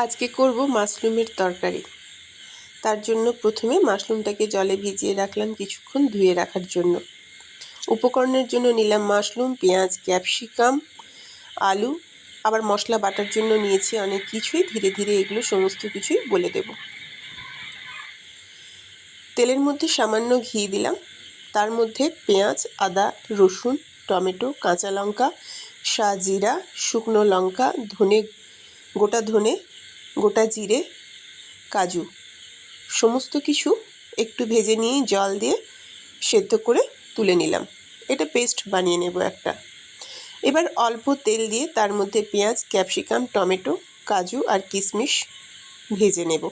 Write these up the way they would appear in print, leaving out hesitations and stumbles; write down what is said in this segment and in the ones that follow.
আজকে করব মাশরুমের তরকারি। তার জন্য প্রথমে মাশরুমটাকে জলে ভিজিয়ে রাখলাম কিছুক্ষণ ধুয়ে রাখার জন্য। উপকরণের জন্য নিলাম মাশরুম, পেঁয়াজ, ক্যাপসিকাম, আলু, আবার মশলা বাটার জন্য নিয়েছি অনেক কিছুই। ধীরে ধীরে এগুলো সমস্ত কিছুই বলে দেব। তেলের মধ্যে সামান্য ঘি দিলাম, তার মধ্যে পেঁয়াজ, আদা, রসুন, টমেটো, কাঁচা লঙ্কা, সাজিরা, শুকনো লঙ্কা, গোটা ধনে, গোটা জিরে, কাজু সমস্ত কিছু একটু ভেজে নিয়ে জল দিয়ে সেদ্ধ করে তুলে নিলাম। এটা পেস্ট বানিয়ে নেব একটা। এবার অল্প তেল দিয়ে তার মধ্যে পেঁয়াজ, ক্যাপসিকাম, টমেটো, কাজু আর কিশমিশ ভেজে নেব।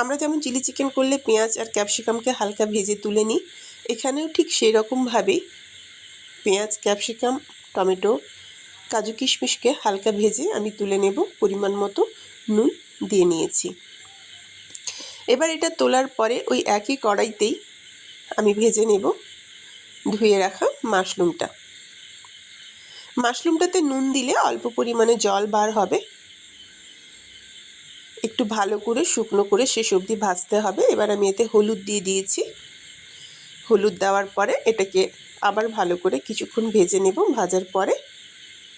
আমরা যেমন চিলি চিকেন করলে পেঁয়াজ আর ক্যাপসিকামকে হালকা ভেজে তুলে নিই, এখানেও ঠিক সেই রকমভাবেই পেঁয়াজ, ক্যাপসিকাম, টমেটো, কাজু কিশমিশকে হালকা ভেজে আমি তুলে নেব। পরিমাণ মতো নুন দিয়ে নিয়েছি। এবার এটা তোলার পরে ওই একই কড়াইতেই আমি ভেজে নেব ধুয়ে রাখা মাশরুমটাতে নুন দিলে অল্প পরিমাণে জল বার হবে। একটু ভালো করে শুকনো করে শেষ অবধি ভাজতে হবে। এবার আমি এতে হলুদ দিয়ে দিয়েছি। হলুদ দেওয়ার পরে এটাকে আবার ভালো করে কিছুক্ষণ ভেজে নেব। ভাজার পরে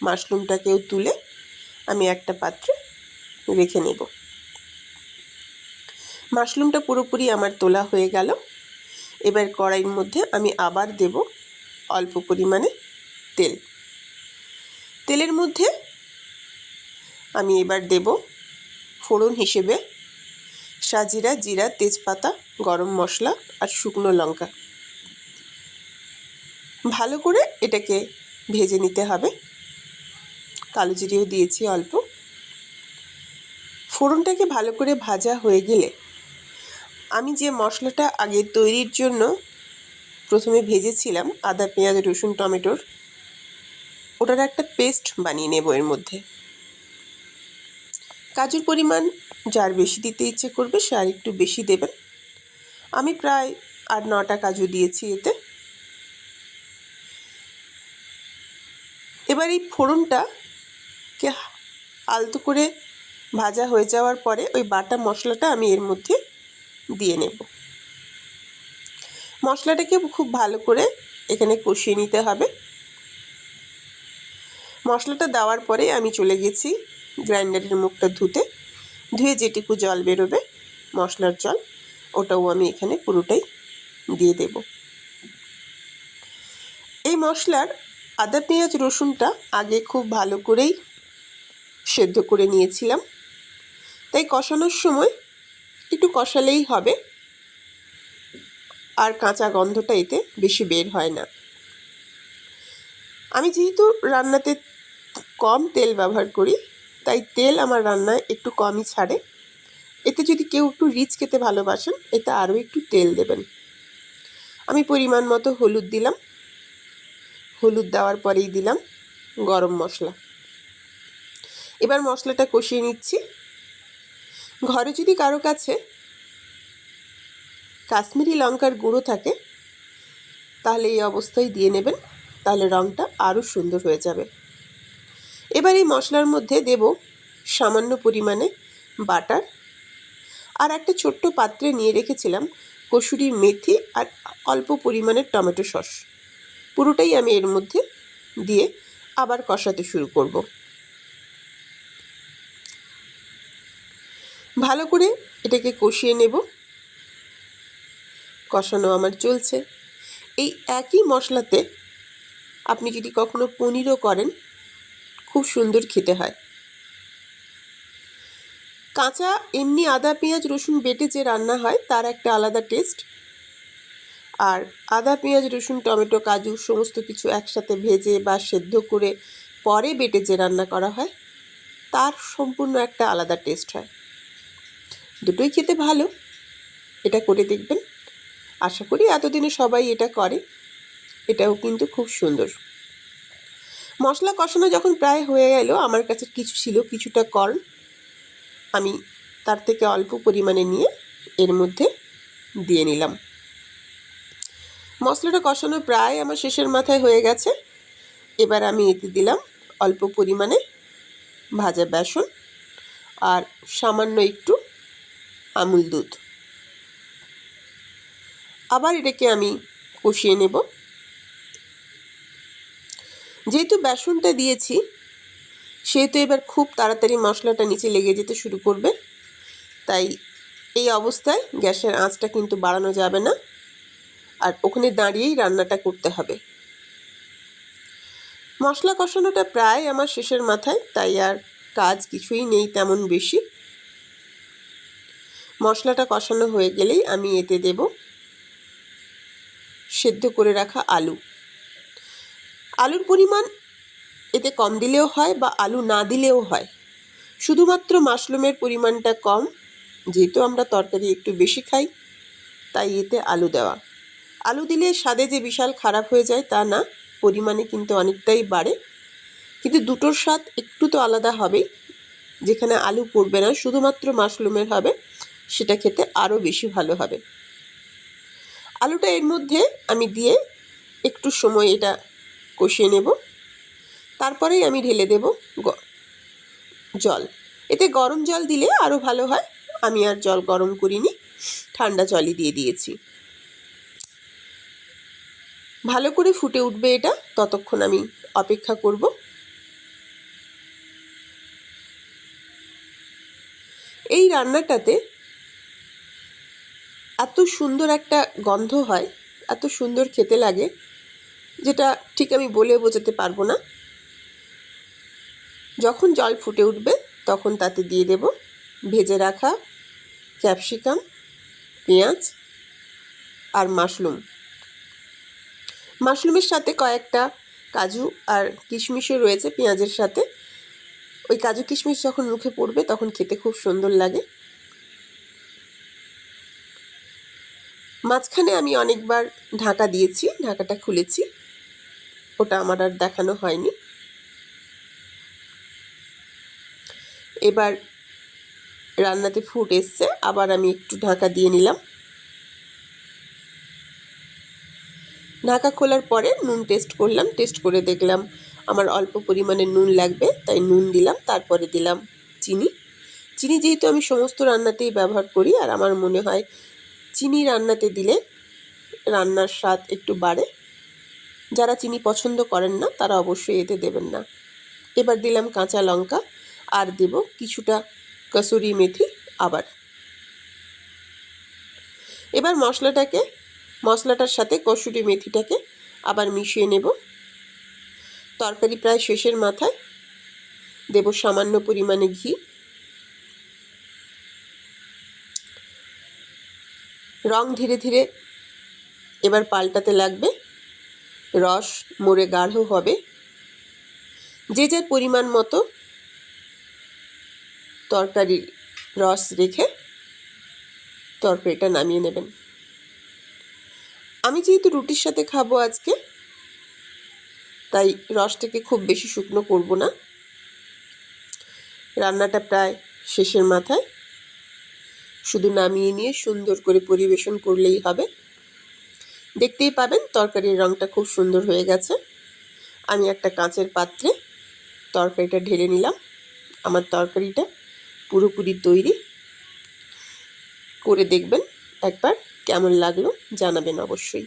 মাশরুমটাকেও তুলে আমি একটা পাত্রে রেখে নেব। মাশরুমটা পুরোপুরি আমার তোলা হয়ে গেল। এবার কড়াইয়ের মধ্যে আমি আবার দেব অল্প পরিমাণে তেল। তেলের মধ্যে আমি এবার দেব ফোড়ন হিসেবে সাজিরা, জিরা, তেজপাতা, গরম মশলা আর শুকনো লঙ্কা। ভালো করে এটাকে ভেজে নিতে হবে। কালো জিরেও দিয়েছি অল্প। ফোড়নটাকে ভালো করে ভাজা হয়ে গেলে আমি যে মশলাটা আগে তৈরির জন্য প্রথমে ভেজেছিলাম আদা, পেঁয়াজ, রসুন, টমেটোর, ওটার একটা পেস্ট বানিয়ে নেব এর মধ্যে। কাজুর পরিমাণ যার বেশি দিতে ইচ্ছে করবে সে আর একটু বেশি দেবেন। আমি প্রায় 8-9টা কাজু দিয়েছি এতে। এবার এই ফোড়নটাকে আলতো করে ভাজা হয়ে যাওয়ার পরে ওই বাটা মশলাটা আমি এর মধ্যে দিয়ে নেব। মশলাটাকে খুব ভালো করে এখানে কষিয়ে নিতে হবে। মশলাটা দেওয়ার পরে আমি চলে গেছি গ্রাইন্ডারের মুখটা ধুয়ে যেটুকু জল বেরোবে মশলার জল, ওটাও আমি এখানে পুরোটাই দিয়ে দেব। এই মশলার আদা, পেঁয়াজ, রসুনটা আগে খুব ভালো করেই সেদ্ধ করে নিয়েছিলাম, তাই কষানোর সময় একটু কষালেই হবে, আর কাঁচা গন্ধটা এতে বেশি বের হয় না। আমি যেহেতু রান্নাতে কম তেল ব্যবহার করি, তাই তেল আমার রান্নায় একটু কমই ছাড়ে। এতে যদি কেউ একটু রিচ খেতে ভালোবাসেন, এতে আরও একটু তেল দেবেন। আমি পরিমাণ মতো হলুদ দিলাম। হলুদ দেওয়ার পরেই দিলাম গরম মশলা। এবার মশলাটা কষিয়ে নিচ্ছি। ঘরে যদি কারো কাছে কাশ্মীরি লঙ্কার গুঁড়ো থাকে তাহলে এই অবস্থায় দিয়ে নেবেন, তাহলে রঙটা আরও সুন্দর হয়ে যাবে। এবার এই মশলার মধ্যে দেব সামান্য পরিমাণে বাটার, আর একটা ছোট্ট পাত্রে নিয়ে রেখেছিলাম কসুরি মেথি আর অল্প পরিমাণে টমেটো সস। পুরোটাই আমি এর মধ্যে দিয়ে আবার কষাতে শুরু করব। ভালো করে এটাকে কষিয়ে নেব। কষানো আমার চলছে। এই একই মশলাতে আপনি যদি কখনো পনিরও করেন, খুব সুন্দর খেতে হয়। কাঁচা এমনি আদা, পেঁয়াজ, রসুন বেটে যে রান্না হয় তার একটা আলাদা টেস্ট, আর আদা, পেঁয়াজ, রসুন, টমেটো, কাজু সমস্ত কিছু একসাথে ভেজে বা সেদ্ধ করে পরে বেটে যে রান্না করা হয় তার সম্পূর্ণ একটা আলাদা টেস্ট হয়। দুটোই খেতে ভালো। এটা করে দেখবেন। আশা করি এতদিনে সবাই এটা করে। এটাও কিন্তু খুব সুন্দর। মশলা কষানো যখন প্রায় হয়ে গেল, আমার কাছে কিছু ছিল, কিছুটা কর্ন আমি তার থেকে অল্প পরিমাণে নিয়ে এর মধ্যে দিয়ে নিলাম। মশলাটা কষানো প্রায় আমার শেষের মাথায় হয়ে গেছে। এবার আমি এতে দিলাম অল্প পরিমাণে ভাজা বেসন আর সামান্য একটু আমুল দুধ। আবার এটাকে আমি কষিয়ে নেব। যেহেতু বেসনটা দিয়েছি সেহেতু এবার খুব তাড়াতাড়ি মশলাটা নিচে লেগে যেতে শুরু করবে, তাই এই অবস্থায় গ্যাসের আঁচটা কিন্তু বাড়ানো যাবে না, আর ওখানে দাঁড়িয়েই রান্নাটা করতে হবে। মশলা কষানোটা প্রায় আমার শেষের মাথায়, তাই আর কাজ কিছুই নেই তেমন বেশি। মশলাটা কষানো হয়ে গেলেই আমি এতে দেব সেদ্ধ করে রাখা আলু। আলুর পরিমাণ এতে কম দিলেও হয় বা আলু না দিলেও হয়, শুধুমাত্র মাশরুমের পরিমাণটা কম, যেহেতু আমরা তরকারি একটু বেশি খাই তাই এতে আলু দেওয়া। আলু দিলে স্বাদে যে বিশাল খারাপ হয়ে যায় তা না, পরিমাণে কিন্তু অনেকটাই বাড়ে, কিন্তু দুটোর স্বাদ একটু তো আলাদা হবেই। যেখানে আলু পড়বে না, শুধুমাত্র মাশরুমের হবে, সেটা খেতে আরও বেশি ভালো হবে। আলুটা এর মধ্যে আমি দিয়ে একটু সময় এটা কষিয়ে নেব, তারপরেই আমি ঢেলে দেব জল। এতে গরম জল দিলে আরও ভালো হয়, আমি আর জল গরম করিনি, ঠান্ডা জলই দিয়ে দিয়েছি। ভালো করে ফুটে উঠবে এটা, ততক্ষণ আমি অপেক্ষা করব। এই রান্নাটাতে এত সুন্দর একটা গন্ধ হয়, এত সুন্দর খেতে লাগে, যেটা ঠিক আমি বলে বোঝাতে পারবো না। যখন জল ফুটে উঠবে তখন তাতে দিয়ে দেব ভেজে রাখা ক্যাপসিকাম, পেঁয়াজ আর মাশরুমের সাথে কয়েকটা কাজু আর কিশমিশও রয়েছে পেঁয়াজের সাথে। ওই কাজু কিশমিশ যখন মুখে পড়বে তখন খেতে খুব সুন্দর লাগে। মাঝখানে আমি অনেকবার ঢাকা দিয়েছি, ঢাকাটা খুলেছি, ওটা আমার আর দেখানো হয়নি। এবার রান্নাতে ফুট এসছে, আবার আমি একটু ঢাকা দিয়ে নিলাম। ঢাকা খোলার পরে নুন টেস্ট করলাম, টেস্ট করে দেখলাম আমার অল্প পরিমাণে নুন লাগবে, তাই নুন দিলাম। তারপরে দিলাম চিনি। চিনি যেহেতু আমি সমস্ত রান্নাতেই ব্যবহার করি, আর আমার মনে হয় চিনি রান্নাতে দিলে রান্নার স্বাদ একটু বাড়ে। যারা চিনি পছন্দ করেন না তারা অবশ্যই এতে দেবেন না। এবার দিলাম কাঁচা লঙ্কা, আর দেব কিছুটা কসুরি মেথি। এবার মশলাটার সাথে কসুরি মেথিটাকে আবার মিশিয়ে নেব। তরকারি প্রায় শেষের মাথায়, দেব সামান্য পরিমাণে ঘি। রং ধীরে ধীরে এবার পাল্টাতে লাগবে, রস মরে গাঢ় হবে। যে যার পরিমাণ মতো তরকারির রস রেখে তরকারিটা নামিয়ে নেবেন। আমি যেহেতু রুটির সাথে খাবো আজকে, তাই রসটাকে খুব বেশি শুকনো করব না। রান্নাটা প্রায় শেষের মাথায়, শুধু নামিয়ে নিয়ে সুন্দর করে পরিবেশন করলেই হবে। দেখতেই পাবেন তরকারির রঙটা খুব সুন্দর হয়ে গেছে। আমি একটা কাঁচের পাত্রে তরকারিটা ঢেলে নিলাম। আমার তরকারিটা পুরোপুরি তৈরি। করে দেখবেন একবার, কেমন লাগলো জানাবেন অবশ্যই।